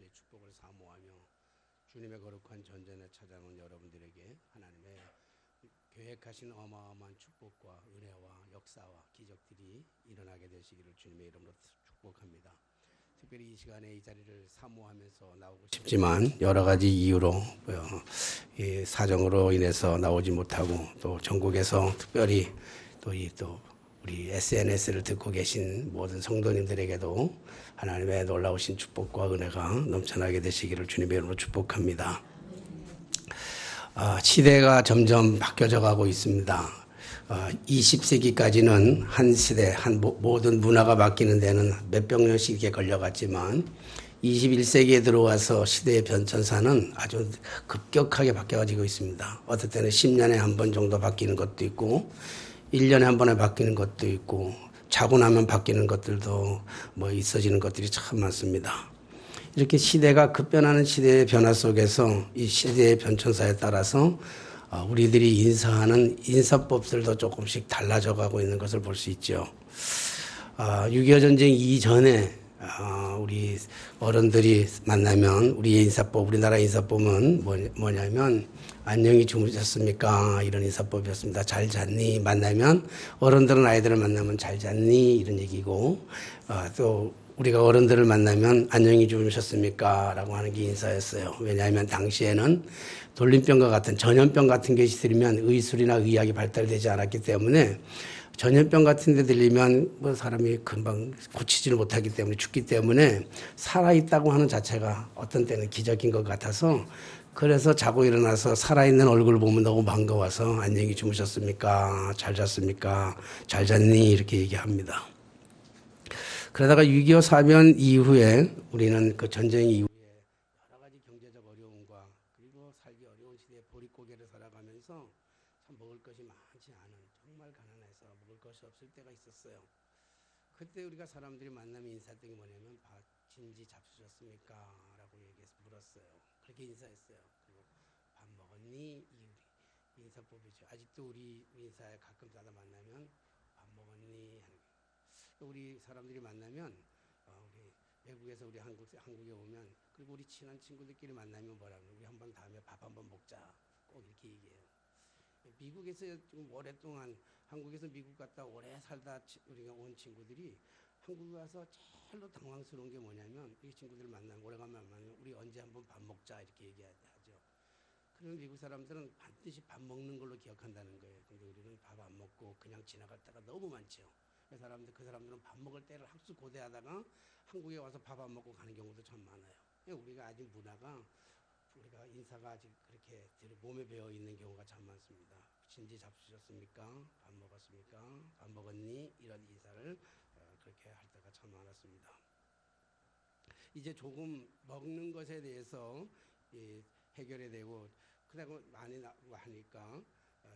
하나님의 축복을 사모하며 주님의 거룩한 전전에 찾아온 여러분들에게 하나님의 계획하신 어마어마한 축복과 은혜와 역사와 기적들이 일어나게 되시기를 주님의 이름으로 축복합니다. 특별히 이 시간에 이 자리를 사모하면서 나오고 싶지만 여러 가지 이유로 사정으로 인해서 나오지 못하고 또 전국에서 특별히 또 우리 SNS를 듣고 계신 모든 성도님들에게도 하나님의 놀라우신 축복과 은혜가 넘쳐나게 되시기를 주님의 이름으로 축복합니다. 시대가 점점 바뀌어져 가고 있습니다. 20세기까지는 한 시대, 모든 문화가 바뀌는 데는 몇백 년씩 걸려갔지만 21세기에 들어와서 시대의 변천사는 아주 급격하게 바뀌어지고 있습니다. 어떨 때는 10년에 한 번 정도 바뀌는 것도 있고 1년에 한 번에 바뀌는 것도 있고 자고 나면 바뀌는 것들도 있어지는 것들이 참 많습니다. 이렇게 시대가 급변하는 시대의 변화 속에서 이 시대의 변천사에 따라서 우리들이 인사하는 인사법들도 조금씩 달라져 가고 있는 것을 볼 수 있죠. 6.25 전쟁 이전에 우리 어른들이 만나면 우리의 인사법, 우리나라 인사법은 뭐냐면 안녕히 주무셨습니까? 이런 인사법이었습니다. 잘 잤니? 만나면 어른들은 아이들을 만나면 잘 잤니? 이런 얘기고 또 우리가 어른들을 만나면 안녕히 주무셨습니까? 라고 하는 게 인사였어요. 왜냐하면 당시에는 돌림병과 같은 전염병 같은 것이 들리면 의술이나 의학이 발달되지 않았기 때문에 전염병 같은 데 들리면 사람이 금방 고치지를 못하기 때문에 죽기 때문에 살아있다고 하는 자체가 어떤 때는 기적인 것 같아서 그래서 자고 일어나서 살아있는 얼굴을 보면 너무 반가워서 안녕히 주무셨습니까? 잘 잤습니까? 잘 잤니? 이렇게 얘기합니다. 그러다가 6.25 사변 이후에 우리는 그 전쟁 이후에 여러 가지 경제적 어려움과 그리고 살기 어려운 시대에 보릿고개를 살아가면서 참 먹을 것이 많지 않은 정말 가난해서 먹을 것이 없을 때가 있었어요. 그때 우리가 사람들이 만나면 인사했던 게 뭐냐면 진지 잡수셨습니까? 라고 물었어요. 그렇게 인사했어요. 그리고 밥 먹었니? 이 인사법이죠. 아직도 우리 인사에 가끔 자다 만나면 밥 먹었니? 하는 우리 사람들이 만나면 우리 외국에서 우리 한국에 오면 그리고 우리 친한 친구들끼리 만나면 뭐라고 우리 한번 다음에 밥 한번 먹자 꼭 이렇게 얘기해요. 미국에서 좀 오랫동안 한국에서 미국 갔다 오래 살다 우리가 온 친구들이 한국에 와서 제일로 당황스러운 게 뭐냐면 이 친구들을 만나면 오래간만에 만나면 우리 언제 한번 밥 먹자 이렇게 얘기하죠. 그러면 미국 사람들은 반드시 밥 먹는 걸로 기억한다는 거예요. 근데 우리는 밥 안 먹고 그냥 지나갈 때가 너무 많죠. 그 사람들은 밥 먹을 때를 학수고대하다가 한국에 와서 밥 안 먹고 가는 경우도 참 많아요. 우리가 아직 문화가 우리가 인사가 아직 그렇게 몸에 배어 있는 경우가 참 많습니다. 진지 잡수셨습니까? 밥 먹었습니까? 밥 먹었니? 이런 인사를 그렇게 할 때가 참 많았습니다. 이제 조금 먹는 것에 대해서 해결이 되고 그다음에 많이 하니까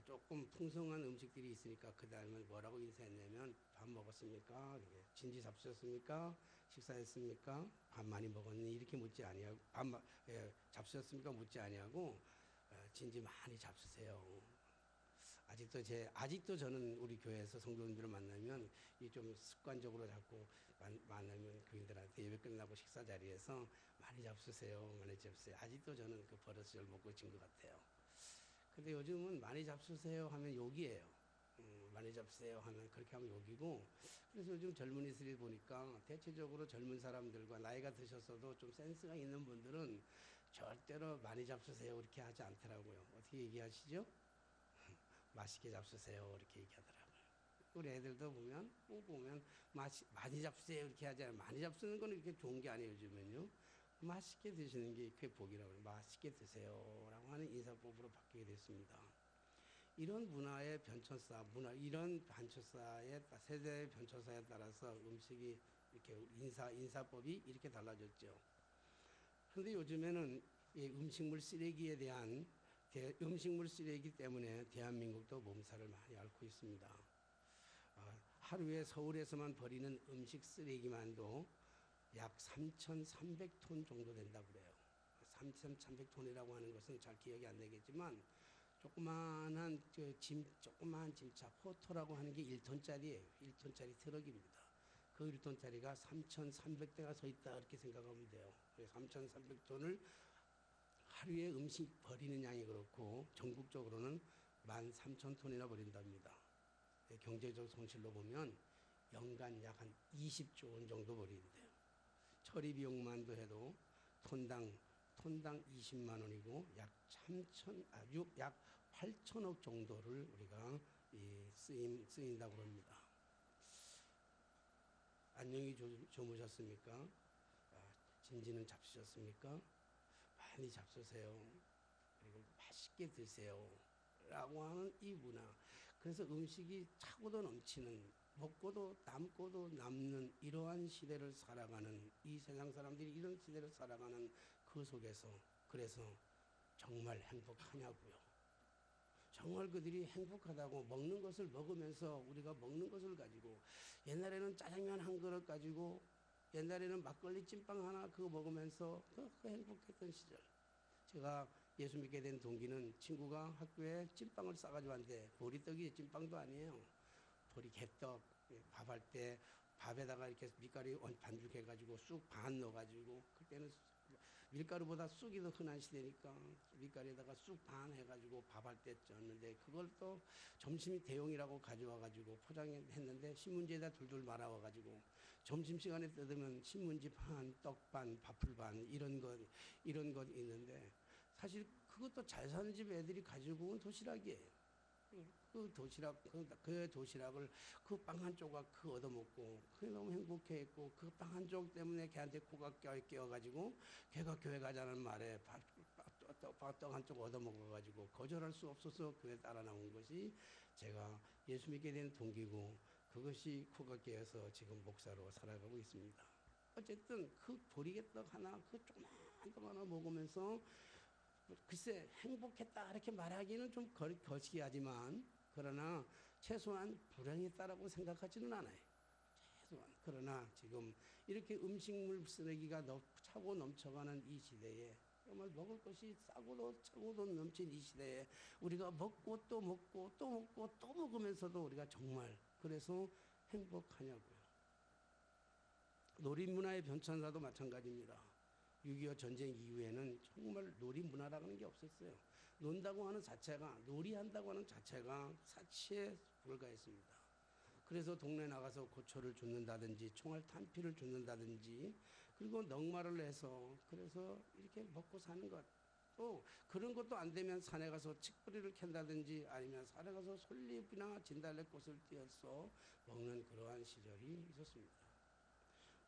조금 풍성한 음식들이 있으니까 그 다음에 뭐라고 인사했냐면 밥 먹었습니까? 진지 잡수셨습니까? 식사했습니까? 밥 많이 먹었니? 이렇게 묻지 아니하고 잡수셨습니까? 묻지 아니하고 진지 많이 잡수세요. 아직도 저는 우리 교회에서 성도님들을 만나면 이 좀 습관적으로 자꾸 만나면 교인들한테 예배 끝나고 식사 자리에서 많이 잡수세요, 많이 잡수세요. 아직도 저는 그 버릇을 못 고친 것 같아요. 근데 요즘은 많이 잡수세요 하면 욕이에요. 많이 잡수세요 하면 그렇게 하면 욕이고 그래서 요즘 젊은이들이 보니까 대체적으로 젊은 사람들과 나이가 드셨어도 좀 센스가 있는 분들은 절대로 많이 잡수세요 이렇게 하지 않더라고요. 어떻게 얘기하시죠? 맛있게 잡수세요 이렇게 얘기하더라고요. 우리 애들도 보면 많이 잡수세요 이렇게 하잖아요. 많이 잡수는 건 이렇게 좋은 게 아니에요. 요즘은요. 맛있게 드시는 게 그게 복이라고 해요. 맛있게 드세요 라고 하는 인사법으로 바뀌게 됐습니다. 이런 문화의 변천사, 이런 세대의 변천사에 따라서 음식이 이렇게 인사법이 이렇게 달라졌죠. 그런데 요즘에는 이 음식물 쓰레기 때문에 대한민국도 몸살을 많이 앓고 있습니다. 하루에 서울에서만 버리는 음식 쓰레기만도 약 3,300톤 정도 된다고 그래요. 3,300톤이라고 하는 것은 잘 기억이 안 나겠지만 조그마한 짐차 포토라고 하는 게 1톤짜리예요. 1톤짜리 트럭입니다. 그 1톤짜리가 3,300대가 서 있다 이렇게 생각하면 돼요. 3,300톤을 하루에 음식 버리는 양이 그렇고 전국적으로는 13,000톤이나 버린답니다. 경제적 손실로 보면 연간 약 한 20조 원 정도 버리는데요. 처리 비용만도 해도 톤당 20만 원이고 약 8천억 정도를 우리가 쓰인다고 합니다. 안녕히 주무셨습니까? 진지는 잡수셨습니까? 많이 잡수세요. 그리고 맛있게 드세요. 라고 하는 이 문화. 그래서 음식이 차고도 넘치는, 먹고도 남고도 남는 이러한 시대를 살아가는, 이 세상 사람들이 이런 시대를 살아가는 그 속에서, 그래서 정말 행복하냐고요. 정말 그들이 행복하다고 먹는 것을 먹으면서 우리가 먹는 것을 가지고, 옛날에는 짜장면 한 그릇 가지고, 옛날에는 막걸리 찐빵 하나 그거 먹으면서 그 행복했던 시절. 제가 예수 믿게 된 동기는 친구가 학교에 찐빵을 싸가지고 왔는데, 보리떡이 찐빵도 아니에요. 보리개떡, 밥할 때 밥에다가 이렇게 밀가루 반죽해가지고 쑥 반 넣어가지고, 그때는 밀가루보다 쑥이 더 흔한 시대니까 밀가루에다가 쑥 반 해가지고 밥할 때 쪘는데, 그걸 또 점심이 대용이라고 가져와가지고 포장했는데 신문지에다 둘둘 말아와가지고 점심시간에 뜯으면 신문지 반, 떡 반, 밥풀 반 이런 것 있는데, 사실 그것도 잘 사는 집 애들이 가지고 온 도시락이에요. 그 도시락을 그 빵 한 조각 그 얻어먹고 그게 너무 행복해했고, 그 빵 한 조각 때문에 걔한테 코가 끼어가지고 걔가 교회 가자는 말에 떡 한 조각 얻어먹어가지고 거절할 수 없어서 교회 따라 나온 것이 제가 예수 믿게 된 동기고, 그것이 코가 끼어서 지금 목사로 살아가고 있습니다. 어쨌든 그 보리개떡 하나 그 조그만 떡 하나 먹으면서 글쎄 행복했다 이렇게 말하기는 좀 거시기하지만, 그러나 최소한 불행했다라고 생각하지는 않아요. 최소한. 그러나 지금 이렇게 음식물 쓰레기가 차고 넘쳐가는 이 시대에, 정말 먹을 것이 싸고도 차고도 넘친 이 시대에 우리가 먹고 또 먹고 또 먹고 또 먹으면서도 우리가 정말 그래서 행복하냐고요. 놀이문화의 변천사도 마찬가지입니다. 6.25 전쟁 이후에는 정말 놀이 문화라는 게 없었어요. 논다고 하는 자체가, 놀이한다고 하는 자체가 사치에 불과했습니다. 그래서 동네 나가서 고초를 줍는다든지 총알 탄피를 줍는다든지, 그리고 넉마를 해서 그래서 이렇게 먹고 사는 것. 또 그런 것도 안 되면 산에 가서 칡뿌리를 캔다든지, 아니면 산에 가서 솔잎이나 진달래꽃을 띄어서 먹는 그러한 시절이 있었습니다.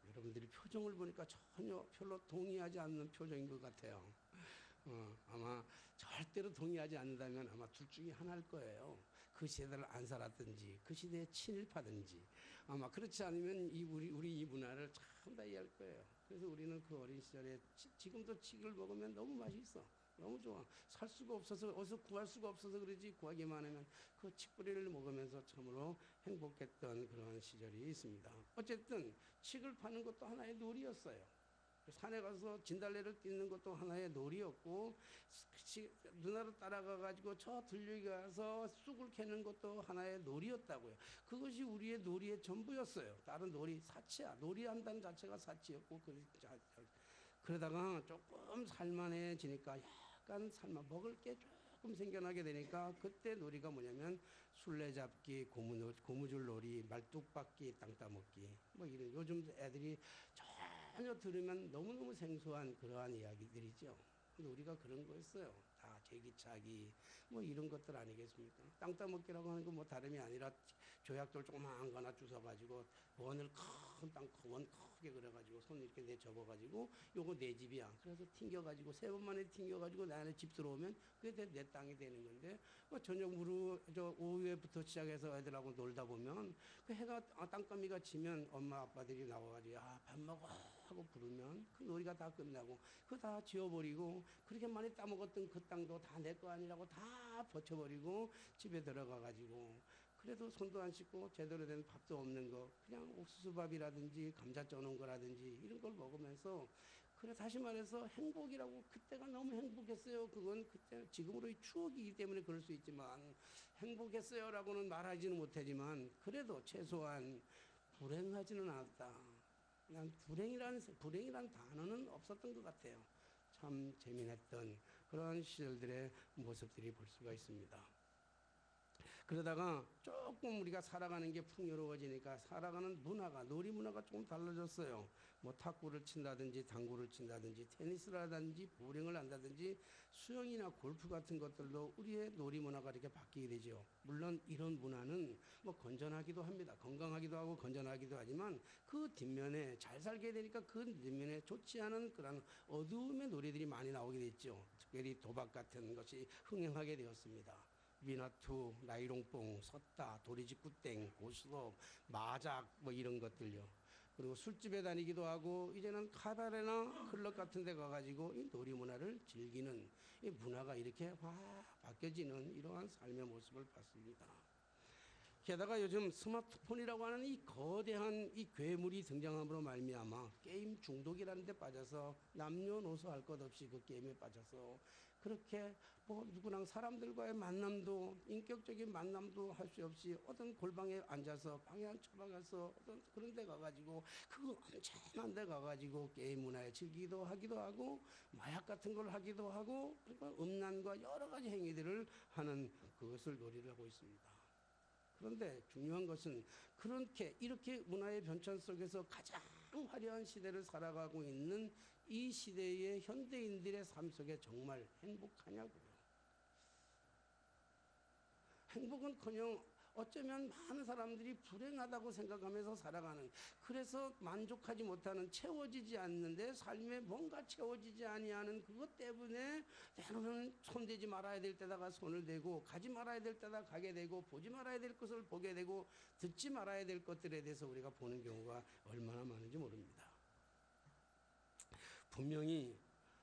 여러분들이 표정을 보니까 전혀 별로 동의하지 않는 표정인 것 같아요. 아마 절대로 동의하지 않는다면 아마 둘 중에 하나일 거예요. 그 시대를 안 살았든지 그 시대에 친일파든지, 아마 그렇지 않으면 우리 이 문화를 참 다 이해할 거예요. 그래서 우리는 그 어린 시절에 지금도 칡을 먹으면 너무 맛있어. 너무 좋아. 살 수가 없어서, 어디서 구할 수가 없어서 그러지, 구하기만 하면 그 칡뿌리를 먹으면서 참으로 행복했던 그런 시절이 있습니다. 어쨌든 칡을 파는 것도 하나의 놀이였어요. 산에 가서 진달래를 뜯는 것도 하나의 놀이였고, 누나를 따라가가지고 저 들녘에 가서 쑥을 캐는 것도 하나의 놀이였다고요. 그것이 우리의 놀이의 전부였어요. 다른 놀이, 사치야. 놀이한다는 자체가 사치였고, 그러다가 조금 살만해지니까 약간 먹을 게 조금 생겨나게 되니까, 그때 놀이가 뭐냐면 술래잡기, 고무줄 놀이, 말뚝박기, 땅 따먹기, 뭐 이런, 요즘 애들이 전혀 들으면 너무너무 생소한 그러한 이야기들이죠. 근데 우리가 그런 거였어요. 다 제기차기 뭐 이런 것들 아니겠습니까? 땅 따먹기라고 하는 건 뭐 다름이 아니라 조약돌 조그마한 거 하나 주워가지고 원을 원 크게 그려가지고 손 이렇게 내 접어가지고 요거 내 집이야. 그래서 튕겨가지고 3번만에 튕겨가지고 내 안에 집 들어오면 그게 내 땅이 되는 건데, 뭐 저녁 오후에부터 시작해서 애들하고 놀다 보면 그 해가 땅거미가 지면 엄마 아빠들이 나와가지고 밥 먹어 하고 부르면 그 놀이가 다 끝나고 그거 다 지워버리고, 그렇게 많이 따먹었던 그 땅도 다 내 거 아니라고 다 버쳐버리고 집에 들어가가지고, 그래도 손도 안 씻고 제대로 된 밥도 없는 거, 그냥 옥수수밥이라든지 감자 쪄놓은 거라든지 이런 걸 먹으면서, 그래 다시 말해서 행복이라고, 그때가 너무 행복했어요. 그건 그때 지금으로의 추억이기 때문에 그럴 수 있지만, 행복했어요라고는 말하지는 못하지만 그래도 최소한 불행하지는 않았다. 그냥 불행이라는 단어는 없었던 것 같아요. 참 재미났던 그런 시절들의 모습들이 볼 수가 있습니다. 그러다가 조금 우리가 살아가는 게 풍요로워지니까 살아가는 문화가, 놀이 문화가 조금 달라졌어요. 뭐 탁구를 친다든지 당구를 친다든지 테니스를 하든지 보링을 한다든지 수영이나 골프 같은 것들도 우리의 놀이 문화가 이렇게 바뀌게 되죠. 물론 이런 문화는 뭐 건전하기도 합니다. 건강하기도 하고 건전하기도 하지만 그 뒷면에 잘 살게 되니까 그 뒷면에 좋지 않은 그런 어두움의 놀이들이 많이 나오게 됐죠. 특별히 도박 같은 것이 흥행하게 되었습니다. 위나투, 나이롱뽕, 섰다, 도리지구땡, 고스톱, 마작 뭐 이런 것들요. 그리고 술집에 다니기도 하고 이제는 카바레나 클럽 같은 데 가가지고 이 놀이 문화를 즐기는 이 문화가 이렇게 확 바뀌어지는 이러한 삶의 모습을 봤습니다. 게다가 요즘 스마트폰이라고 하는 이 거대한 이 괴물이 등장함으로 말미암아 게임 중독이라는 데 빠져서 남녀노소 할 것 없이 그 게임에 빠져서 그렇게 뭐 누구랑 사람들과의 만남도 인격적인 만남도 할 수 없이 어떤 골방에 앉아서 방에 처박아서 어떤 그런 데 가가지고 그 엄청난 데 가가지고 게임 문화에 즐기기도 하기도 하고 마약 같은 걸 하기도 하고 그러니까 음란과 여러 가지 행위들을 하는 그것을 놀이를 하고 있습니다. 그런데 중요한 것은 그렇게 이렇게 문화의 변천 속에서 가장 화려한 시대를 살아가고 있는 이 시대의 현대인들의 삶 속에 정말 행복하냐고요. 행복은커녕 어쩌면 많은 사람들이 불행하다고 생각하면서 살아가는, 그래서 만족하지 못하는, 채워지지 않는데 삶에 뭔가 채워지지 아니하는 그것 때문에 때로는 손대지 말아야 될 때다가 손을 대고 가지 말아야 될 때다 가게 되고 보지 말아야 될 것을 보게 되고 듣지 말아야 될 것들에 대해서 우리가 보는 경우가 얼마나 많은지 모릅니다. 분명히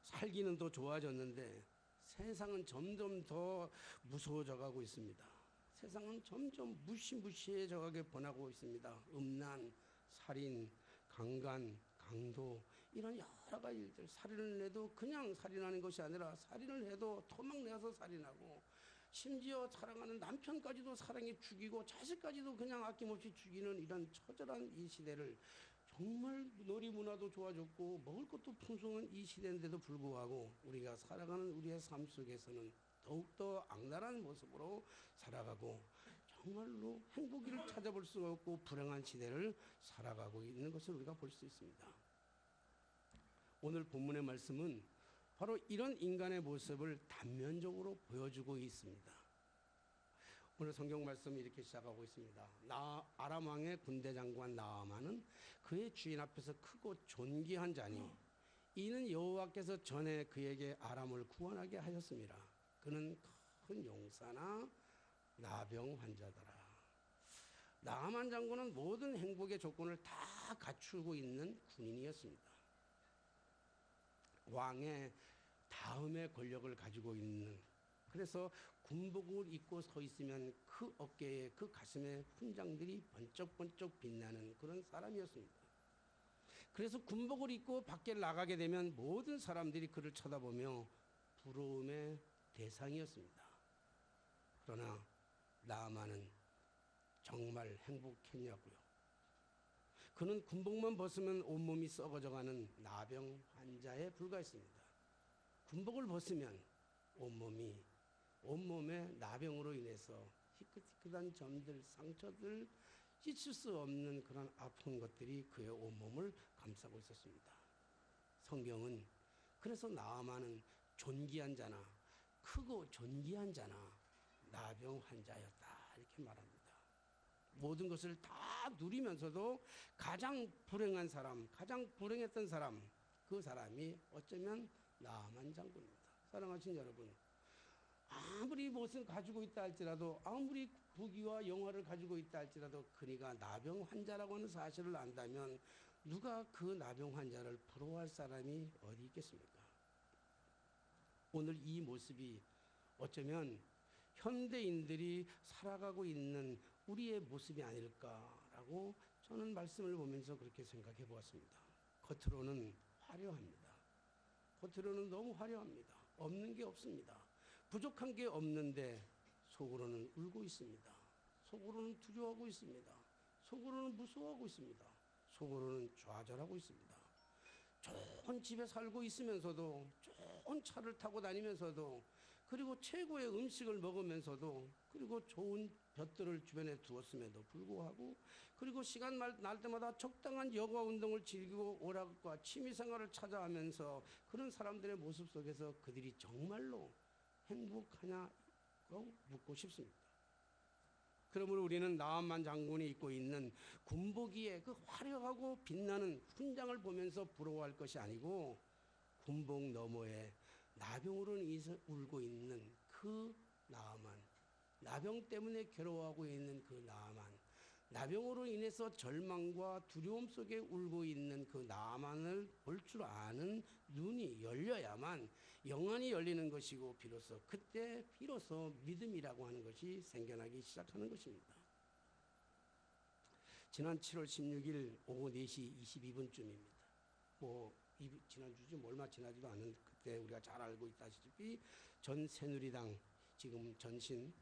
살기는 더 좋아졌는데 세상은 점점 더 무서워져 가고 있습니다. 세상은 점점 무시무시해져 가게 변하고 있습니다. 음란, 살인, 강간, 강도 이런 여러 가지 일들, 살인을 해도 그냥 살인하는 것이 아니라 살인을 해도 토막내서 살인하고 심지어 사랑하는 남편까지도 사랑해 죽이고 자식까지도 그냥 아낌없이 죽이는 이런 처절한 이 시대를, 정말 놀이 문화도 좋아졌고 먹을 것도 풍성한 이 시대인데도 불구하고 우리가 살아가는 우리의 삶 속에서는 더욱더 악랄한 모습으로 살아가고 정말로 행복을 찾아볼 수가 없고 불행한 시대를 살아가고 있는 것을 우리가 볼 수 있습니다. 오늘 본문의 말씀은 바로 이런 인간의 모습을 단면적으로 보여주고 있습니다. 오늘 성경 말씀이 이렇게 시작하고 있습니다. 아람 왕의 군대 장관 나아만은 그의 주인 앞에서 크고 존귀한 자니 이는 여호와께서 전에 그에게 아람을 구원하게 하셨습니다. 그는 큰 용사나 나병 환자더라. 나아만 장군은 모든 행복의 조건을 다 갖추고 있는 군인이었습니다. 왕의 다음의 권력을 가지고 있는, 그래서 군복을 입고 서 있으면 그 어깨에 그 가슴에 훈장들이 번쩍번쩍 빛나는 그런 사람이었습니다. 그래서 군복을 입고 밖에 나가게 되면 모든 사람들이 그를 쳐다보며 부러움의 대상이었습니다. 그러나 나아만은 정말 행복했냐고요. 그는 군복만 벗으면 온몸이 썩어져가는 나병 환자에 불과했습니다. 군복을 벗으면 온몸에 나병으로 인해서 희끗희끗한 점들, 상처들, 씻을 수 없는 그런 아픈 것들이 그의 온몸을 감싸고 있었습니다. 성경은 그래서 나아만은 존귀한 자나, 크고 존귀한 자나 나병 환자였다 이렇게 말합니다. 모든 것을 다 누리면서도 가장 불행한 사람, 가장 불행했던 사람, 그 사람이 어쩌면 나아만 장군입니다. 사랑하신 여러분, 아무리 무엇을 가지고 있다 할지라도, 아무리 부귀와 영화를 가지고 있다 할지라도 그가 나병 환자라고 하는 사실을 안다면 누가 그 나병 환자를 부러워할 사람이 어디 있겠습니까? 오늘 이 모습이 어쩌면 현대인들이 살아가고 있는 우리의 모습이 아닐까라고 저는 말씀을 보면서 그렇게 생각해 보았습니다. 겉으로는 화려합니다. 겉으로는 너무 화려합니다. 없는 게 없습니다. 부족한 게 없는데 속으로는 울고 있습니다. 속으로는 두려워하고 있습니다. 속으로는 무서워하고 있습니다. 속으로는 좌절하고 있습니다. 좋은 집에 살고 있으면서도, 좋은 차를 타고 다니면서도, 그리고 최고의 음식을 먹으면서도, 그리고 좋은 볕들을 주변에 두었음에도 불구하고, 그리고 시간 날 때마다 적당한 여가 운동을 즐기고 오락과 취미생활을 찾아하면서 그런 사람들의 모습 속에서 그들이 정말로 행복하냐고 묻고 싶습니다. 그러므로 우리는 나만만 장군이 입고 있는 군복위에 그 화려하고 빛나는 훈장을 보면서 부러워할 것이 아니고, 군복 너머에 나병으로 인해서 울고 있는 그 나만, 나병 때문에 괴로워하고 있는 그 나만, 나병으로 인해서 절망과 두려움 속에 울고 있는 그 나만을 볼 줄 아는 눈이 열려야만 영안이 열리는 것이고, 그때 비로소 믿음이라고 하는 것이 생겨나기 시작하는 것입니다. 지난 7월 16일 오후 4시 22분쯤입니다. 지난주죠. 얼마 지나지도 않은 그때 우리가 잘 알고 있다시피 전 새누리당, 지금 전신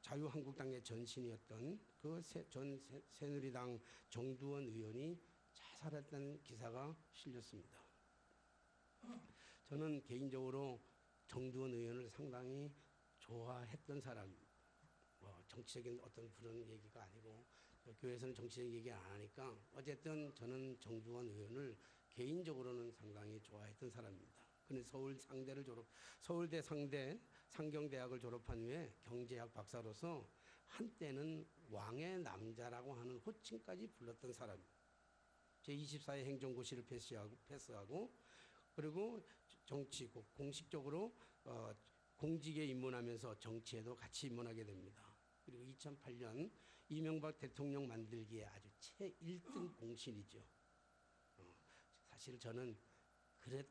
자유한국당의 전신이었던 그 전 새누리당 정두원 의원이 자살했다는 기사가 실렸습니다. 저는 개인적으로 정두원 의원을 상당히 좋아했던 사람입니다. 정치적인 어떤 그런 얘기가 아니고, 교회에서는 정치적인 얘기 안 하니까 어쨌든 저는 정두원 의원을 개인적으로는 상당히 좋아했던 사람입니다. 근데 서울대 상경대학을 졸업한 후에 경제학 박사로서 한때는 왕의 남자라고 하는 호칭까지 불렀던 사람입니다. 제24회 행정고시를 패스하고 그리고 정치국 공식적으로 공직에 입문하면서 정치에도 같이 입문하게 됩니다. 그리고 2008년 이명박 대통령 만들기에 아주 최1등 공신이죠. 사실 저는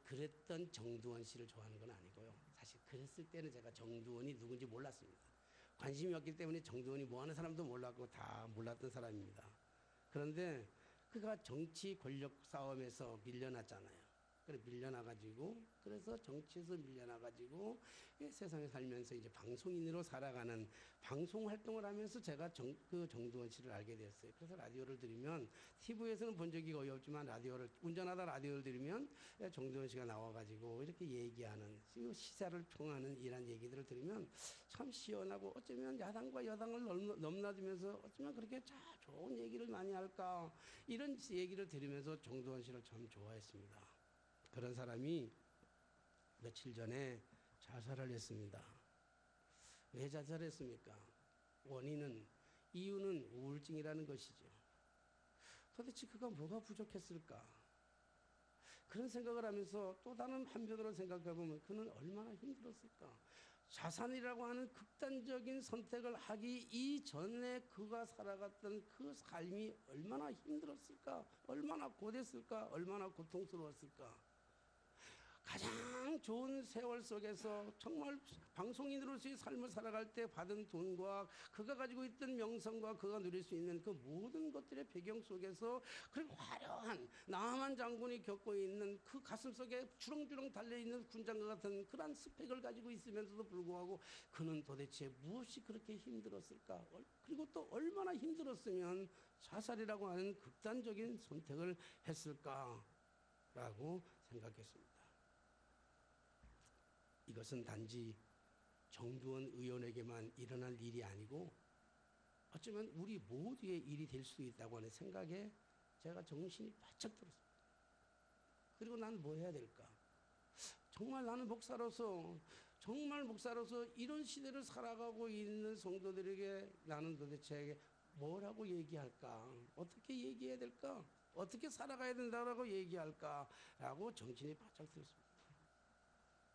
그랬던 정두원 씨를 좋아하는 건 아니고요. 사실 그랬을 때는 제가 정두원이 누군지 몰랐습니다. 관심이 없기 때문에 정두원이 뭐 하는 사람도 몰랐고 다 몰랐던 사람입니다. 그런데 그가 정치 권력 싸움에서 밀려났잖아요. 그래서 정치에서 밀려나가지고 세상에 살면서 이제 방송인으로 살아가는 방송 활동을 하면서 제가 그 정두원 씨를 알게 되었어요. 그래서 라디오를 들으면, TV에서는 본 적이 거의 없지만 운전하다 라디오를 들으면 정두원 씨가 나와가지고 이렇게 얘기하는, 시사를 통하는 이런 얘기들을 들으면 참 시원하고, 어쩌면 야당과 여당을 넘나들면서 어쩌면 그렇게 좋은 얘기를 많이 할까, 이런 얘기를 들으면서 정두원 씨를 참 좋아했습니다. 그런 사람이 며칠 전에 자살을 했습니다. 왜 자살했습니까? 이유는 우울증이라는 것이죠. 도대체 그가 뭐가 부족했을까? 그런 생각을 하면서 또 다른 한편으로 생각해 보면 그는 얼마나 힘들었을까? 자산이라고 하는 극단적인 선택을 하기 이전에 그가 살아갔던 그 삶이 얼마나 힘들었을까? 얼마나 고됐을까? 얼마나 고통스러웠을까? 가장 좋은 세월 속에서 정말 방송인으로서의 삶을 살아갈 때 받은 돈과 그가 가지고 있던 명성과 그가 누릴 수 있는 그 모든 것들의 배경 속에서 그리고 화려한 남한 장군이 겪고 있는 그 가슴 속에 주렁주렁 달려있는 군장과 같은 그러한 스펙을 가지고 있으면서도 불구하고 그는 도대체 무엇이 그렇게 힘들었을까? 그리고 또 얼마나 힘들었으면 자살이라고 하는 극단적인 선택을 했을까라고 생각했습니다. 이것은 단지 정두원 의원에게만 일어날 일이 아니고 어쩌면 우리 모두의 일이 될 수 있다고 하는 생각에 제가 정신이 바짝 들었습니다. 그리고 난 뭐 해야 될까? 정말 나는 목사로서 이런 시대를 살아가고 있는 성도들에게 나는 도대체 뭐라고 얘기할까? 어떻게 얘기해야 될까? 어떻게 살아가야 된다고 얘기할까라고 정신이 바짝 들었습니다.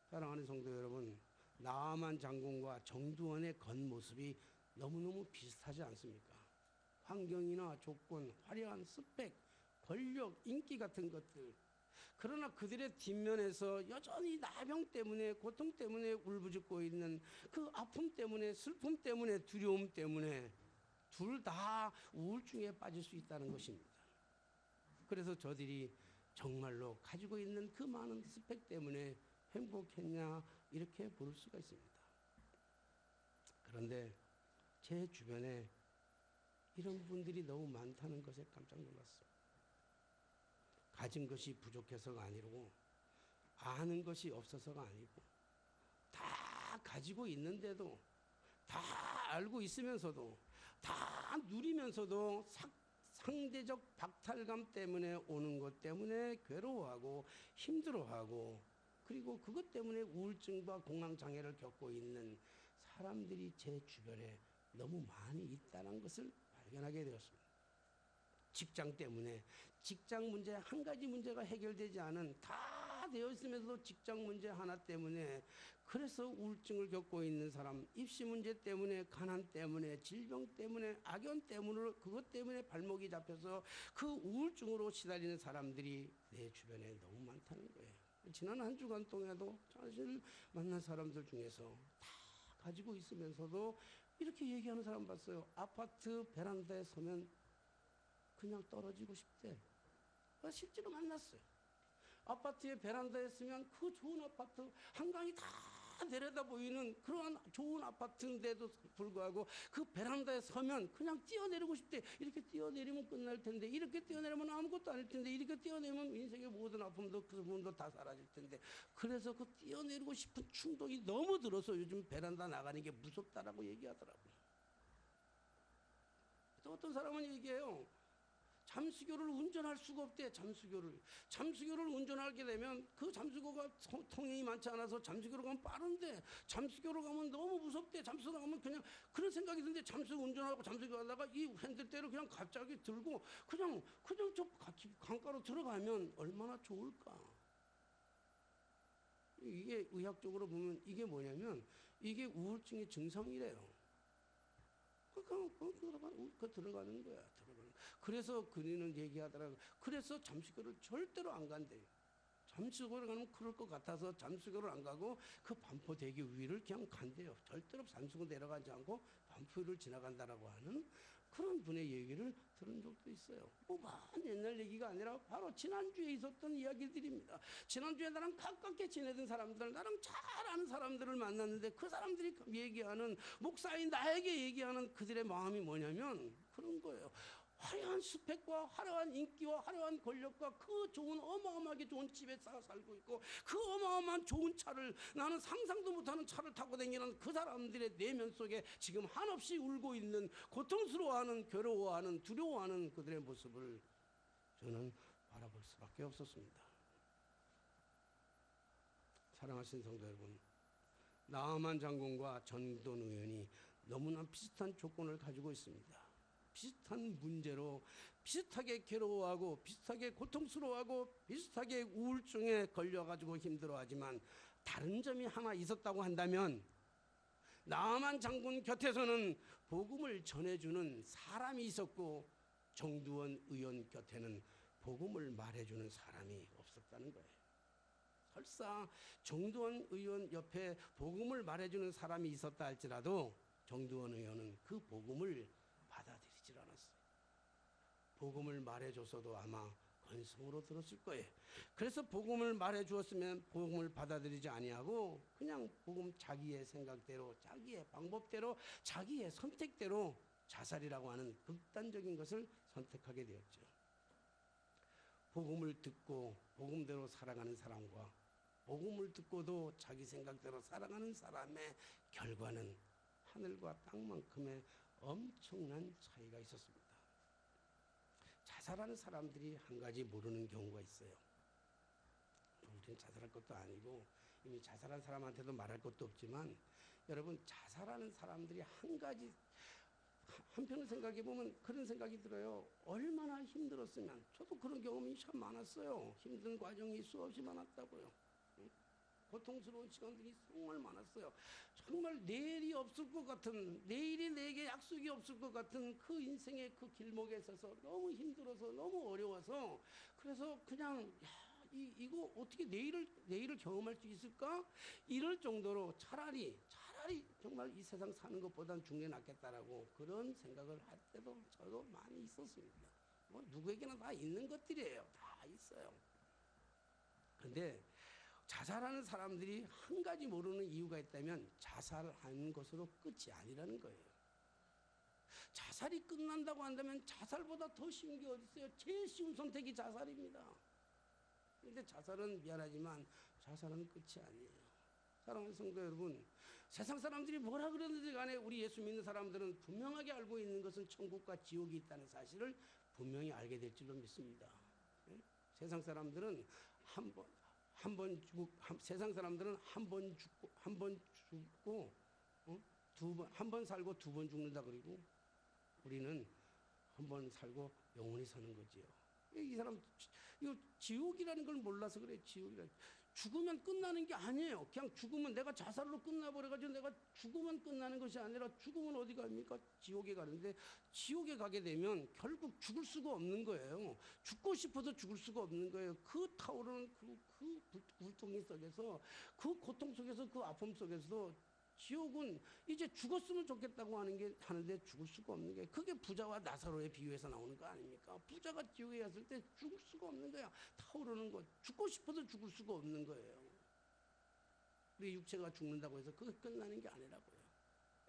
사랑하는 성도 여러분, 나만 장군과 정두원의 겉모습이 너무너무 비슷하지 않습니까? 환경이나 조건, 화려한 스펙, 권력, 인기 같은 것들. 그러나 그들의 뒷면에서 여전히 나병 때문에, 고통 때문에 울부짖고 있는 그 아픔 때문에, 슬픔 때문에, 두려움 때문에 둘 다 우울증에 빠질 수 있다는 것입니다. 그래서 저들이 정말로 가지고 있는 그 많은 스펙 때문에 행복했냐, 이렇게 볼 수가 있습니다. 그런데 제 주변에 이런 분들이 너무 많다는 것에 깜짝 놀랐습니다. 가진 것이 부족해서가 아니고 아는 것이 없어서가 아니고 다 가지고 있는데도 다 알고 있으면서도 다 누리면서도 상대적 박탈감 때문에 오는 것 때문에 괴로워하고 힘들어하고 그리고 그것 때문에 우울증과 공황장애를 겪고 있는 사람들이 제 주변에 너무 많이 있다는 것을 발견하게 되었습니다. 직장 때문에 직장 문제 한 가지 문제가 해결되지 않은 다 되어 있으면서도 직장 문제 하나 때문에 그래서 우울증을 겪고 있는 사람, 입시 문제 때문에 가난 때문에 질병 때문에 악연 때문에 그것 때문에 발목이 잡혀서 그 우울증으로 시달리는 사람들이 내 주변에 너무 많다는 거예요. 지난 한 주간 동안에도 사실 만난 사람들 중에서 다 가지고 있으면서도 이렇게 얘기하는 사람 봤어요. 아파트 베란다에 서면 그냥 떨어지고 싶대. 실제로 만났어요. 아파트의 베란다에 쓰면 그 좋은 아파트 한강이 다 내려다 보이는 그러한 좋은 아파트인데도 불구하고 그 베란다에 서면 그냥 뛰어내리고 싶대. 이렇게 뛰어내리면 끝날 텐데, 이렇게 뛰어내리면 아무것도 아닐 텐데, 이렇게 뛰어내리면 인생의 모든 아픔도 그 부분도 다 사라질 텐데, 그래서 그 뛰어내리고 싶은 충동이 너무 들어서 요즘 베란다 나가는 게 무섭다라고 얘기하더라고요. 또 어떤 사람은 얘기해요. 잠수교를 운전할 수가 없대. 잠수교를 운전하게 되면 그 잠수교가 통행이 많지 않아서 잠수교로 가면 빠른데 잠수교로 가면 너무 무섭대. 잠수교로 가면 그냥 그런 생각이 드는데 잠수 운전하고 잠수교 하다가 이 핸들대를 그냥 갑자기 들고 그냥 저 강가로 들어가면 얼마나 좋을까. 이게 의학적으로 보면 이게 뭐냐면 이게 우울증의 증상이래요. 들어가는 거야. 그래서 그리는 얘기하더라고. 그래서 잠수교를 절대로 안 간대요. 잠수교를 가면 그럴 것 같아서 잠수교를 안 가고 그 반포대교 위를 그냥 간대요. 절대로 잠수교 내려가지 않고 반포를 지나간다라고 하는 그런 분의 얘기를 들은 적도 있어요. 먼 옛날 얘기가 아니라 바로 지난주에 있었던 이야기들입니다. 지난주에 나랑 가깝게 지내던 사람들, 나랑 잘 아는 사람들을 만났는데 그 사람들이 얘기하는 목사인 나에게 얘기하는 그들의 마음이 뭐냐면 그런 거예요. 화려한 스펙과 화려한 인기와 화려한 권력과 그 좋은 어마어마하게 좋은 집에 살고 있고 그 어마어마한 좋은 차를 나는 상상도 못하는 차를 타고 다니는 그 사람들의 내면 속에 지금 한없이 울고 있는 고통스러워하는 괴로워하는 두려워하는 그들의 모습을 저는 바라볼 수밖에 없었습니다. 사랑하신 성도 여러분, 나만 장군과 전don 의원이 너무나 비슷한 조건을 가지고 있습니다. 비슷한 문제로 비슷하게 괴로워하고 비슷하게 고통스러워하고 비슷하게 우울증에 걸려가지고 힘들어하지만 다른 점이 하나 있었다고 한다면 나만 장군 곁에서는 복음을 전해주는 사람이 있었고 정두원 의원 곁에는 복음을 말해주는 사람이 없었다는 거예요. 설사 정두원 의원 옆에 복음을 말해주는 사람이 있었다 할지라도 정두원 의원은 그 복음을 받아들이질 않았어요. 복음을 말해줬어도 아마 건성으로 들었을 거예요. 그래서 복음을 말해주었으면 복음을 받아들이지 아니하고 그냥 복음 자기의 생각대로 자기의 방법대로 자기의 선택대로 자살이라고 하는 극단적인 것을 선택하게 되었죠. 복음을 듣고 복음대로 살아가는 사람과 복음을 듣고도 자기 생각대로 살아가는 사람의 결과는 하늘과 땅만큼의 엄청난 차이가 있었습니다. 자살하는 사람들이 한 가지 모르는 경우가 있어요. 우리는 자살할 것도 아니고 이미 자살한 사람한테도 말할 것도 없지만 여러분, 자살하는 사람들이 한 가지 한편으로 생각해 보면 그런 생각이 들어요. 얼마나 힘들었으면. 저도 그런 경험이 참 많았어요. 힘든 과정이 수없이 많았다고요. 고통스러운 시간들이 정말 많았어요. 정말 내일이 없을 것 같은, 내일이 내게 약속이 없을 것 같은 그 인생의 그 길목에 있어서 너무 힘들어서 너무 어려워서 그래서 그냥 이거 어떻게 내일을 경험할 수 있을까? 이럴 정도로 차라리 정말 이 세상 사는 것보단 죽는 게 낫겠다라고 그런 생각을 할 때도 저도 많이 있었습니다. 뭐 누구에게나 다 있는 것들이에요. 다 있어요. 그런데 자살하는 사람들이 한 가지 모르는 이유가 있다면 자살하는 것으로 끝이 아니라는 거예요. 자살이 끝난다고 한다면 자살보다 더 쉬운 게 어디 있어요? 제일 쉬운 선택이 자살입니다. 그런데 자살은 미안하지만 자살은 끝이 아니에요. 사랑하는 성도 여러분, 세상 사람들이 뭐라 그러는지 간에 우리 예수 믿는 사람들은 분명하게 알고 있는 것은 천국과 지옥이 있다는 사실을 분명히 알게 될 줄로 믿습니다. 세상 사람들은 세상 사람들은 한 번 죽고 한 번 살고 두 번 죽는다 그러고, 우리는 한 번 살고 영원히 사는 거지요. 이 사람 이거 지옥이라는 걸 몰라서 그래. 지옥이라 죽으면 끝나는 게 아니에요. 그냥 죽으면 내가 자살로 끝나버려가지고 내가 죽으면 끝나는 것이 아니라, 죽으면 어디 갑니까? 지옥에 가는데, 지옥에 가게 되면 결국 죽을 수가 없는 거예요. 죽고 싶어서 죽을 수가 없는 거예요. 그 타오르는 그 고통 속에서, 그 고통 속에서, 그 아픔 속에서 지옥은 이제 죽었으면 좋겠다고 하는데 죽을 수가 없는 게, 그게 부자와 나사로의 비유에서 나오는 거 아닙니까? 부자가 지옥에 갔을 때 죽을 수가 없는 거야. 타오르는 것. 죽고 싶어서 죽을 수가 없는 거예요. 우리 육체가 죽는다고 해서 그게 끝나는 게 아니라고요.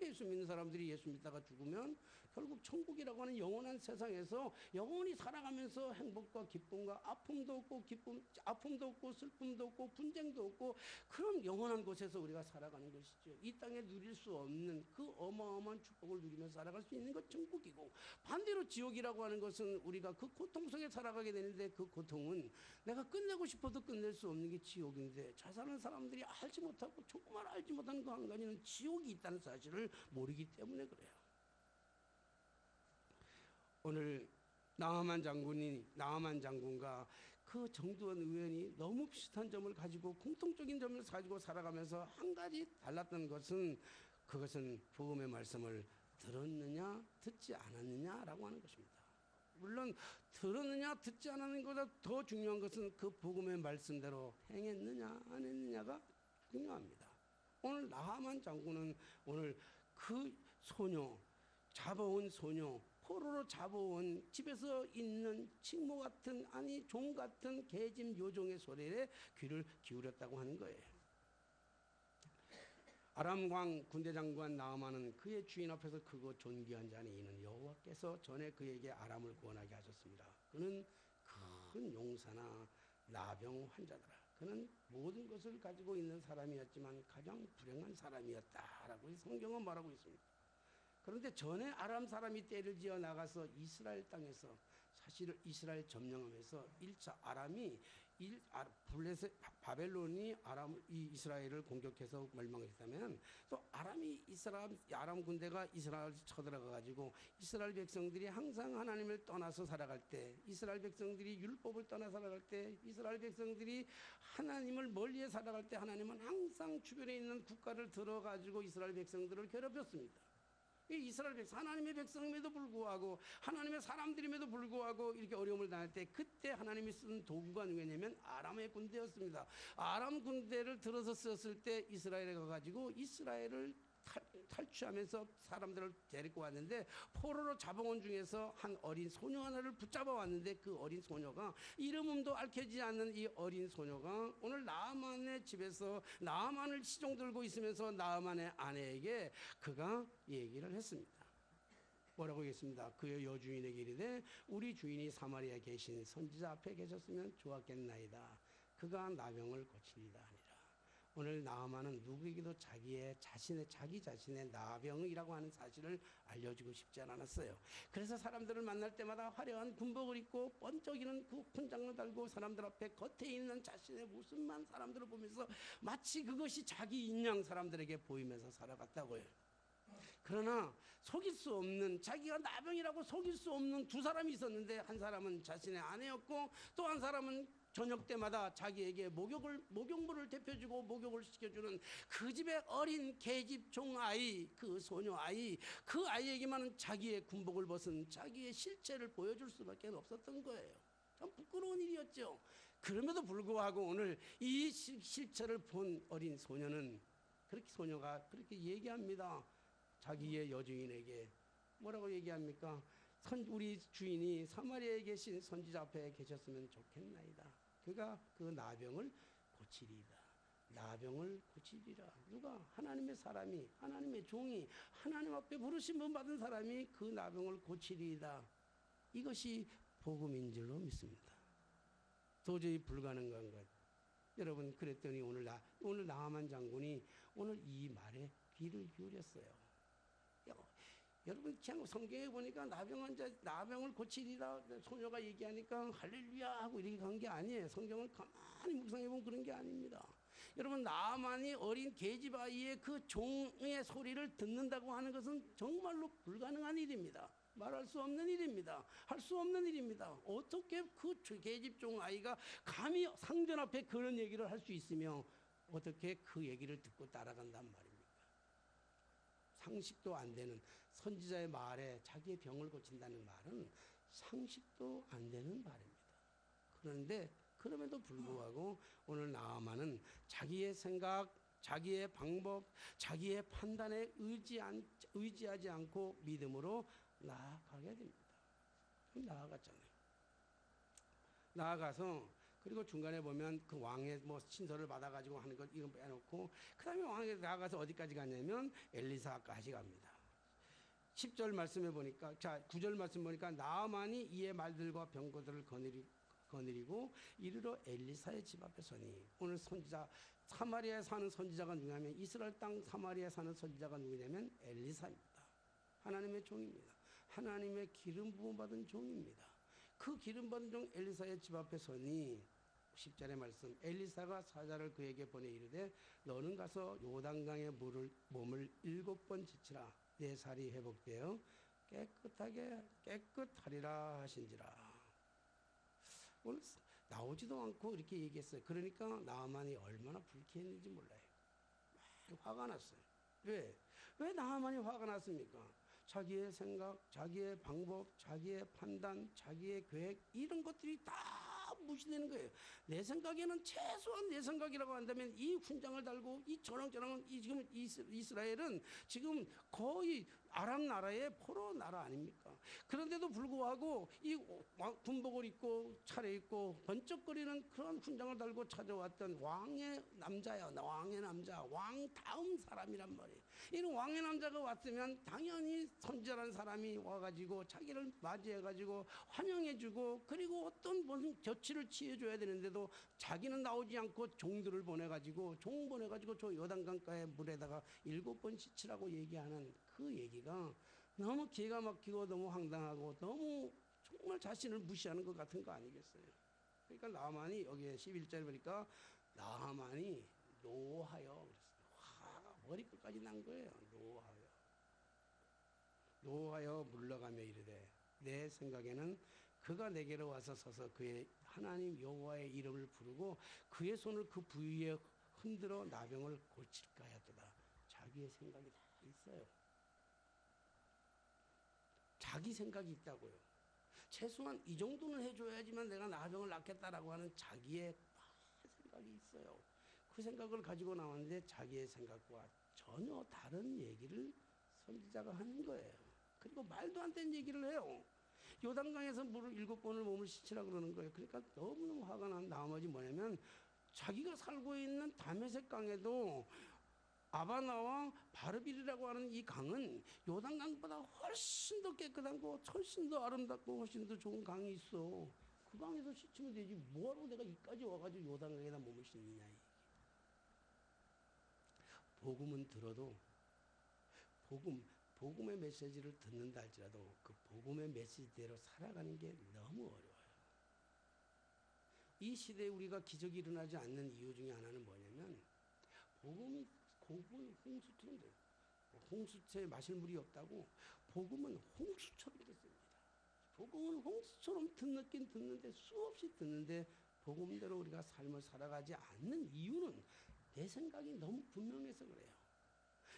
예수 믿는 사람들이 예수 믿다가 죽으면 결국 천국이라고 하는 영원한 세상에서 영원히 살아가면서 행복과 기쁨과 아픔도 없고 아픔도 없고 슬픔도 없고 분쟁도 없고, 그런 영원한 곳에서 우리가 살아가는 것이죠. 이 땅에 누릴 수 없는 그 어마어마한 축복을 누리면서 살아갈 수 있는 것 천국이고, 반대로 지옥이라고 하는 것은 우리가 그 고통 속에 살아가게 되는데, 그 고통은 내가 끝내고 싶어도 끝낼 수 없는 게 지옥인데, 자살하는 사람들이 알지 못하고 정말 알지 못하는 그 한 가지는 지옥이 있다는 사실을 모르기 때문에 그래요. 오늘 나아만 장군과 그 정두원 의원이 너무 비슷한 점을 가지고, 공통적인 점을 가지고 살아가면서 한 가지 달랐던 것은, 그것은 복음의 말씀을 들었느냐 듣지 않았느냐라고 하는 것입니다. 물론 들었느냐 듣지 않았는 것보다 더 중요한 것은 그 복음의 말씀대로 행했느냐 안 했느냐가 중요합니다. 오늘 나아만 장군은 오늘 그 잡아온 소녀, 포로로 잡아온 집에서 있는 식모 같은, 아니 종 같은 계집 요종의 소리에 귀를 기울였다고 하는 거예요. 아람왕 군대장관 나아만은 그의 주인 앞에서 크고 존귀한 자니, 이는 여호와께서 전에 그에게 아람을 구원하게 하셨습니다. 그는 큰 용사나 나병 환자더라. 그는 모든 것을 가지고 있는 사람이었지만 가장 불행한 사람이었다라고 성경은 말하고 있습니다. 그런데 전에 아람 사람이 떼를 지어 나가서 이스라엘 땅에서, 사실 이스라엘 점령하면서 1차 아람이 바벨론이 이스라엘을 공격해서 멸망했다면, 또 아람 군대가 이스라엘을 쳐들어가 가지고 이스라엘 백성들이 항상 하나님을 떠나서 살아갈 때, 이스라엘 백성들이 율법을 떠나 살아갈 때, 이스라엘 백성들이 하나님을 멀리해 살아갈 때, 하나님은 항상 주변에 있는 국가를 들어 가지고 이스라엘 백성들을 괴롭혔습니다. 이스라엘 백성, 하나님의 백성임에도 불구하고, 하나님의 사람들임에도 불구하고 이렇게 어려움을 당할 때, 그때 하나님이 쓴 도구가 누구냐면 아람의 군대였습니다. 아람 군대를 들어서 썼을 때 이스라엘에 가가지고 이스라엘을 탈취하면서 사람들을 데리고 왔는데, 포로로 잡아온 중에서 한 어린 소녀 하나를 붙잡아 왔는데, 그 어린 소녀가, 이름도 알려지지 않는 이 어린 소녀가 오늘 나아만의 집에서 나아만을 시종 들고 있으면서 나아만의 아내에게 그가 얘기를 했습니다. 뭐라고 했습니다. 그의 여주인에게 이르되, 우리 주인이 사마리아에 계신 선지자 앞에 계셨으면 좋았겠나이다. 그가 나병을 고치리다 하니라. 오늘 나아만은 누구에게도 자기 자신의 나병이라고 하는 사실을 알려주고 싶지 않았어요. 그래서 사람들을 만날 때마다 화려한 군복을 입고 번쩍이는 그 훈장을 달고 사람들 앞에 겉에 있는 자신의 모습만 사람들을 보면서 마치 그것이 자기 인양 사람들에게 보이면서 살아갔다고요. 그러나 속일 수 없는, 자기가 나병이라고 속일 수 없는 두 사람이 있었는데, 한 사람은 자신의 아내였고, 또 한 사람은 저녁 때마다 자기에게 목욕물을 데펴주고 목욕을 시켜주는 그 집의 어린 계집 종아이, 그 소녀아이, 그 아이에게만은 자기의 군복을 벗은 자기의 실체를 보여줄 수밖에 없었던 거예요. 참 부끄러운 일이었죠. 그럼에도 불구하고 오늘 이 실체를 본 어린 소녀가 그렇게 얘기합니다. 자기의 여주인에게 뭐라고 얘기합니까? 우리 주인이 사마리아에 계신 선지자 앞에 계셨으면 좋겠나이다. 그가 그 나병을 고치리이다. 나병을 고치리라. 누가? 하나님의 사람이, 하나님의 종이, 하나님 앞에 부르심을 받은 사람이 그 나병을 고치리이다. 이것이 복음인 줄로 믿습니다. 도저히 불가능한 것. 여러분, 그랬더니 오늘 나하만 장군이 오늘 이 말에 귀를 기울였어요. 여러분, 그냥 성경에 보니까 나병을 고치리라 소녀가 얘기하니까 할렐루야 하고 이렇게 간 게 아니에요. 성경을 가만히 묵상해보면 그런 게 아닙니다. 여러분, 나만이 어린 계집 아이의 그 종의 소리를 듣는다고 하는 것은 정말로 불가능한 일입니다. 말할 수 없는 일입니다. 할 수 없는 일입니다. 어떻게 그 계집종 아이가 감히 상전 앞에 그런 얘기를 할 수 있으며 어떻게 그 얘기를 듣고 따라간단 말입니까? 상식도 안 되는 선지자의 말에 자기의 병을 고친다는 말은 상식도 안 되는 말입니다. 그런데 그럼에도 불구하고 오늘 나아만은 자기의 생각, 자기의 방법, 자기의 판단에 의지하지 않고 믿음으로 나아가게 됩니다. 나아갔잖아요. 나아가서 그리고 중간에 보면 그 왕의 신서를 받아가지고 하는 것 이건 빼놓고 그 다음에 왕에 나아가서 어디까지 갔냐면 엘리사까지 갑니다. 10절 말씀에 보니까 9절 말씀 보니까 나아만이 이의 말들과 병거들을 거느리고 이르러 엘리사의 집 앞에 서니 오늘 선지자 사마리아에 사는 선지자가 누구냐면 이스라엘 땅 사마리아에 사는 선지자가 누구냐면 엘리사입니다. 하나님의 종입니다. 하나님의 기름 부음 받은 종입니다. 그 기름 받은 종 엘리사의 집 앞에 서니 10절의 말씀 엘리사가 사자를 그에게 보내 이르되 너는 가서 요단강에 몸을 7번 지치라 내 살이 회복되어 깨끗하리라 하신지라. 오늘 나오지도 않고 이렇게 얘기했어요. 그러니까 나하만이 얼마나 불쾌했는지 몰라요. 막 화가 났어요. 왜 나하만이 화가 났습니까? 자기의 생각, 자기의 방법, 자기의 판단, 자기의 계획 이런 것들이 다 무시되는 거예요. 내 생각에는 최소한 내 생각이라고 한다면 이 훈장을 달고 이 저랑저랑은 지금 이스라엘은 지금 거의 아람 나라의 포로 나라 아닙니까? 그런데도 불구하고 이 군복을 입고 차려입고 번쩍거리는 그런 훈장을 달고 찾아왔던 왕의 남자야. 왕의 남자, 왕 다음 사람이란 말이에요. 이런 왕의 남자가 왔으면 당연히 선지자라는 사람이 와가지고 자기를 맞이해가지고 환영해주고 그리고 어떤 무슨 조치를 취해줘야 되는데도 자기는 나오지 않고 종들을 보내가지고 저 요단강가의 물에다가 7번 씻으라고 얘기하는 그 얘기가 너무 기가 막히고 너무 황당하고 너무 정말 자신을 무시하는 것 같은 거 아니겠어요? 그러니까 나하만이 여기에 11절 보니까 나하만이 노하여 그랬어요. 화가 머리끝까지 난 거예요. 노하여 물러가며 이르되 내 생각에는 그가 내게로 와서 서서 그의 하나님 여호와의 이름을 부르고 그의 손을 그 부위에 흔들어 나병을 고칠까 하였도다. 자기의 생각이 다 있어요. 자기 생각이 있다고요. 최소한 이 정도는 해줘야지만 내가 나병을 낫겠다라고 하는 자기의 생각이 있어요. 그 생각을 가지고 나왔는데 자기의 생각과 전혀 다른 얘기를 선지자가 하는 거예요. 그리고 말도 안 되는 얘기를 해요. 요단강에서 물을 7번을 몸을 씻으라 그러는 거예요. 그러니까 너무너무 화가 난 나머지 뭐냐면 자기가 살고 있는 다메섹 강에도 아바나와 바르빌이라고 하는 이 강은 요단강보다 훨씬 더 깨끗하고 훨씬 더 아름답고 훨씬 더 좋은 강이 있어. 그 강에서 씻으면 되지 뭐하러 내가 이까지 와가지고 요단강에다 몸을 씻느냐. 복음은 들어도 복음의 메시지를 듣는다 할지라도 그 복음의 메시지대로 살아가는 게 너무 어려워요. 이 시대에 우리가 기적이 일어나지 않는 이유 중에 하나는 뭐냐면 복음이 홍수처럼 돼요. 홍수채에 마실 물이 없다고 복음은 홍수처럼 됐습니다. 복음은 홍수처럼 듣긴 듣는데 수없이 듣는데 복음대로 우리가 삶을 살아가지 않는 이유는 내 생각이 너무 분명해서 그래요.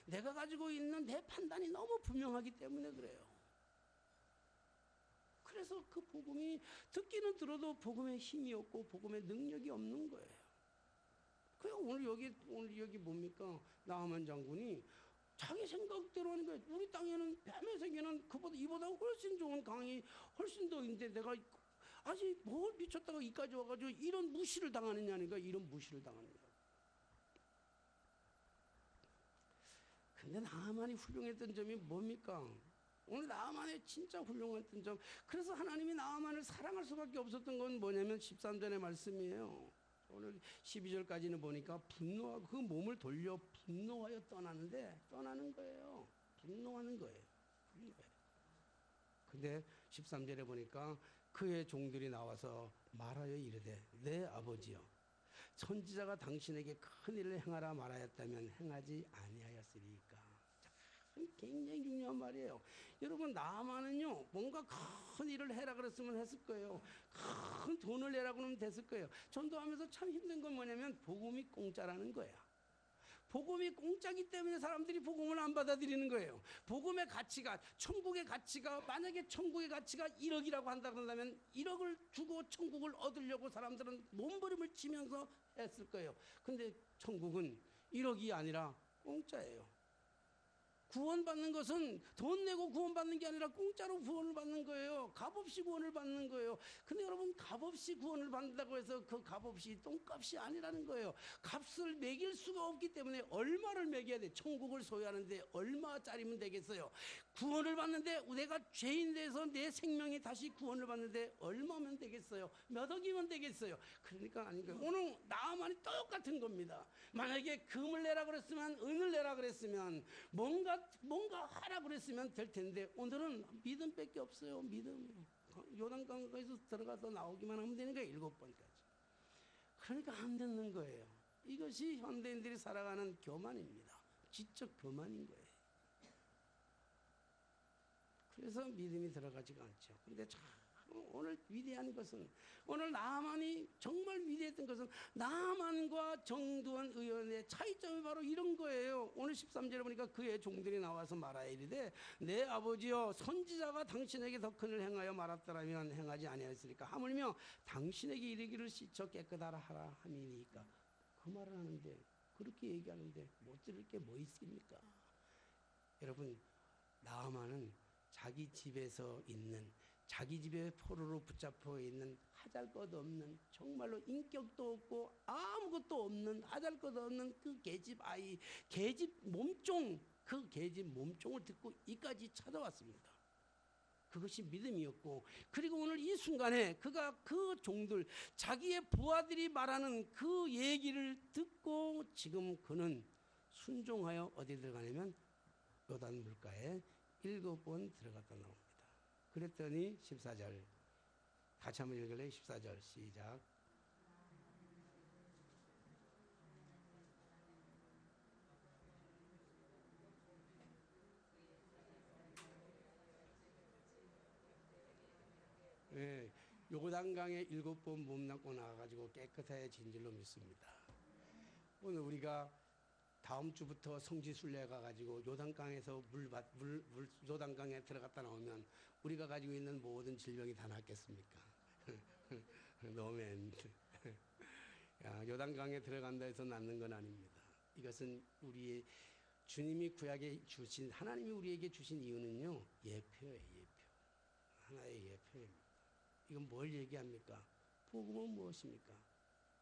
내가 가지고 있는 내 판단이 너무 분명하기 때문에 그래요. 그래서 그 복음이 듣기는 들어도 복음의 힘이 없고 복음의 능력이 없는 거예요. 그래서 오늘 여기 뭡니까? 나하만 장군이 자기 생각대로 하는 거예요. 우리 땅에는 다메섹에는 이보다 훨씬 좋은 강이 훨씬 더 있는데 내가 아직 뭘 미쳤다가 이까지 와가지고 이런 무시를 당하느냐니까 이런 무시를 당하느냐. 근데 나만이 훌륭했던 점이 뭡니까? 오늘 나만의 진짜 훌륭했던 점, 그래서 하나님이 나만을 사랑할 수밖에 없었던 건 뭐냐면 13절의 말씀이에요. 오늘 12절까지는 보니까 분노하고 그 몸을 돌려 분노하여 떠나는 거예요. 분노하는 거예요. 근데 13절에 보니까 그의 종들이 나와서 말하여 이르되 내 아버지여 선지자가 당신에게 큰 일을 행하라 말하였다면 행하지 아니하였으리까. 굉장히 중요한 말이에요. 여러분, 나만은요 뭔가 큰 일을 해라 그랬으면 했을 거예요. 큰 돈을 내라 그러면 됐을 거예요. 전도하면서 참 힘든 건 뭐냐면 복음이 공짜라는 거야. 복음이 공짜기 때문에 사람들이 복음을 안 받아들이는 거예요. 복음의 가치가, 천국의 가치가, 만약에 천국의 가치가 1억이라고 한다 그런다면 1억을 주고 천국을 얻으려고 사람들은 몸부림을 치면서 했을 거예요. 근데 천국은 1억이 아니라 공짜예요. 구원받는 것은 돈 내고 구원받는 게 아니라 공짜로 구원을 받는 거예요. 값없이 구원을 받는 거예요. 근데 여러분, 값없이 구원을 받는다고 해서 그 값없이 똥값이 아니라는 거예요. 값을 매길 수가 없기 때문에 얼마를 매겨야 돼? 천국을 소유하는데 얼마짜리면 되겠어요? 구원을 받는데 내가 죄인 돼서 내 생명이 다시 구원을 받는데 얼마면 되겠어요? 몇 억이면 되겠어요? 그러니까 아닌 거예요. 오늘 나만이 똑같은 겁니다. 만약에 금을 내라 그랬으면, 은을 내라 그랬으면, 뭔가 하라 그랬으면 될 텐데 오늘은 믿음밖에 없어요. 믿음. 요단강에서 들어가서 나오기만 하면 되는 거예요. 7번까지. 그러니까 안 듣는 거예요. 이것이 현대인들이 살아가는 교만입니다. 지적 교만인 거예요. 그래서 믿음이 들어가지가 않죠. 근데 참 오늘 위대한 것은, 오늘 나만이 정말 위대했던 것은 나만과 정두환 의원의 차이점이 바로 이런 거예요. 오늘 13절에 보니까 그의 종들이 나와서 말하여 이르되 내 아버지여 선지자가 당신에게 더 큰 일을 행하여 말았더라면 행하지 아니하였으리까. 하물며 당신에게 이르기를 씻어 깨끗하라 하라 함이니까. 그 말을 하는데, 그렇게 얘기하는데 못 들을 게 뭐 있습니까? 여러분, 나아만은 자기 집에서 있는, 자기 집에 포로로 붙잡혀 있는 하잘것없는, 정말로 인격도 없고 아무것도 없는, 하잘것 없는 그 계집 아이, 계집 몸종, 그 계집 몸종을 듣고 이까지 찾아왔습니다. 그것이 믿음이었고, 그리고 오늘 이 순간에 그가 그 종들, 자기의 부하들이 말하는 그 얘기를 듣고 지금 그는 순종하여 어디 들어가냐면 요단 물가에 7번 들어갔다 나옵니다. 그랬더니 14절 같이 한번 읽을래요? 14절 시작. 예, 요단강에 7번 몸담고 나와가지고 깨끗해진 줄로 믿습니다. 오늘 우리가 다음 주부터 성지순례 가가지고 요단강에서 요단강에 들어갔다 나오면 우리가 가지고 있는 모든 질병이 다 낫겠습니까? 노멘. 요단강에 들어간다 해서 낫는 건 아닙니다. 이것은 우리의 주님이 구약에 주신, 하나님이 우리에게 주신 이유는요, 예표예요. 예표. 하나의 예표입니다. 이건 뭘 얘기합니까? 복음은 무엇입니까?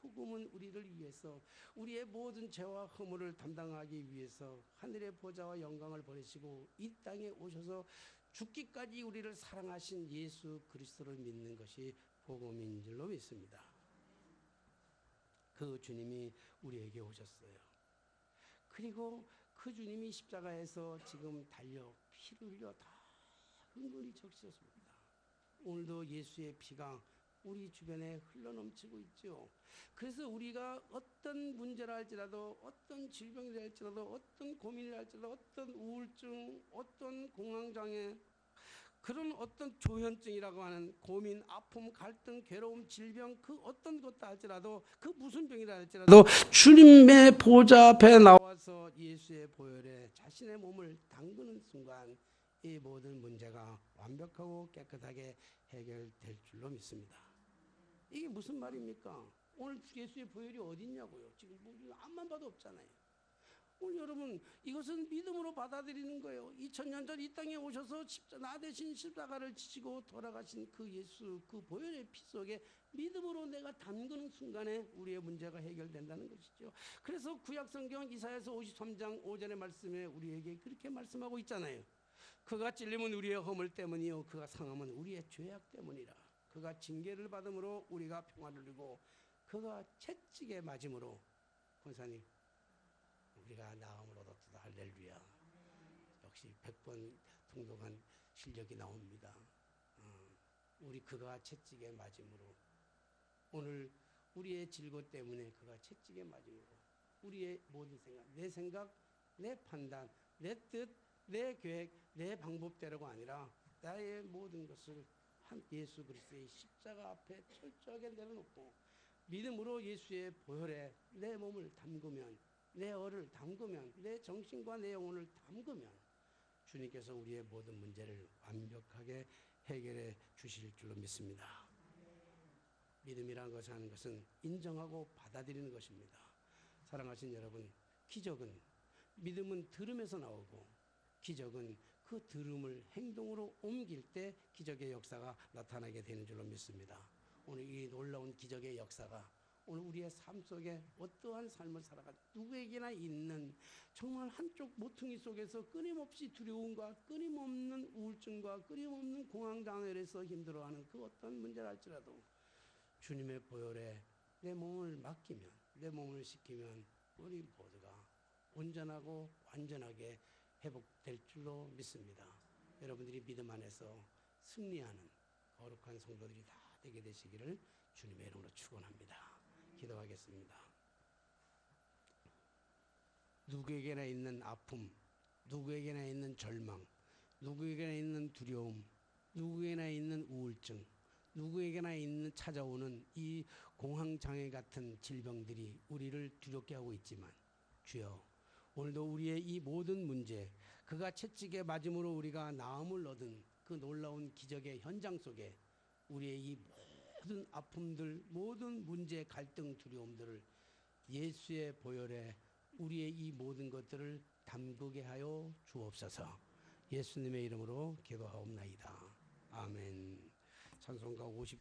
복음은 우리를 위해서, 우리의 모든 죄와 허물을 담당하기 위해서 하늘의 보좌와 영광을 버리시고 이 땅에 오셔서 죽기까지 우리를 사랑하신 예수 그리스도를 믿는 것이 복음인 줄로 믿습니다. 그 주님이 우리에게 오셨어요. 그리고 그 주님이 십자가에서 지금 달려 피를 흘려 다 흥건히 적시셨습니다. 오늘도 예수의 피가 우리 주변에 흘러넘치고 있죠. 그래서 우리가 어떤 문제를 할지라도, 어떤 질병이 할지라도, 어떤 고민을 할지라도, 어떤 우울증, 어떤 공황장애, 그런 어떤 조현증이라고 하는 고민, 아픔, 갈등, 괴로움, 질병, 그 어떤 것도 할지라도, 그 무슨 병이라 할지라도 주님의 보좌 앞에 나와서 예수의 보혈에 자신의 몸을 담그는 순간 이 모든 문제가 완벽하고 깨끗하게 해결될 줄로 믿습니다. 이게 무슨 말입니까? 오늘 예수의 보혈이 어디 있냐고요. 지금 뭐 앞만 봐도 없잖아요. 오늘 여러분 이것은 믿음으로 받아들이는 거예요. 2000년 전 이 땅에 오셔서 나 대신 십자가를 지시고 돌아가신 그 예수, 그 보혈의 피 속에 믿음으로 내가 담그는 순간에 우리의 문제가 해결된다는 것이죠. 그래서 구약성경 이사야서 53장 5절의 말씀에 우리에게 그렇게 말씀하고 있잖아요. 그가 찔림은 우리의 허물 때문이요 그가 상함은 우리의 죄악 때문이라. 그가 징계를 받음으로 우리가 평안을 누리고 그가 채찍에 맞음으로, 권사님, 우리가 나음을 얻었다. 할렐루야. 역시 100번 통독한 실력이 나옵니다. 우리 그가 채찍에 맞음으로, 오늘 우리의 질고 때문에 그가 채찍에 맞음으로 우리의 모든 생각, 내 판단, 내 뜻, 내 계획, 내 방법대로가 아니라 나의 모든 것을 한 예수 그리스도의 십자가 앞에 철저하게 내려놓고 믿음으로 예수의 보혈에 내 몸을 담그면, 내 얼을 담그면, 내 정신과 내 영혼을 담그면 주님께서 우리의 모든 문제를 완벽하게 해결해 주실 줄로 믿습니다. 믿음이라는 것을 하는 것은 인정하고 받아들이는 것입니다. 사랑하신 여러분, 기적은, 믿음은 들음에서 나오고 기적은 그 들음을 행동으로 옮길 때 기적의 역사가 나타나게 되는 줄로 믿습니다. 오늘 이 놀라운 기적의 역사가 오늘 우리의 삶 속에 어떠한 삶을 살아가 누구에게나 있는 정말 한쪽 모퉁이 속에서 끊임없이 두려움과 끊임없는 우울증과 끊임없는 공황장애에서 힘들어하는 그 어떤 문제를 할지라도 주님의 보혈에 내 몸을 맡기면, 내 몸을 씻기면 우리 모두가 온전하고 완전하게 회복될 줄로 믿습니다. 여러분들이 믿음 안에서 승리하는 거룩한 성도들이 다 되게 되시기를 주님의 이름으로 축원합니다. 기도하겠습니다. 누구에게나 있는 아픔, 누구에게나 있는 절망, 누구에게나 있는 두려움, 누구에게나 있는 우울증, 누구에게나 있는 찾아오는 이 공황장애 같은 질병들이 우리를 두렵게 하고 있지만 주여, 오늘도 우리의 이 모든 문제, 그가 채찍에 맞음으로 우리가 나음을 얻은 그 놀라운 기적의 현장 속에 우리의 이 모든 아픔들, 모든 문제, 갈등, 두려움들을 예수의 보혈에 우리의 이 모든 것들을 담그게 하여 주옵소서. 예수님의 이름으로 기도하옵나이다. 아멘. 찬송가 50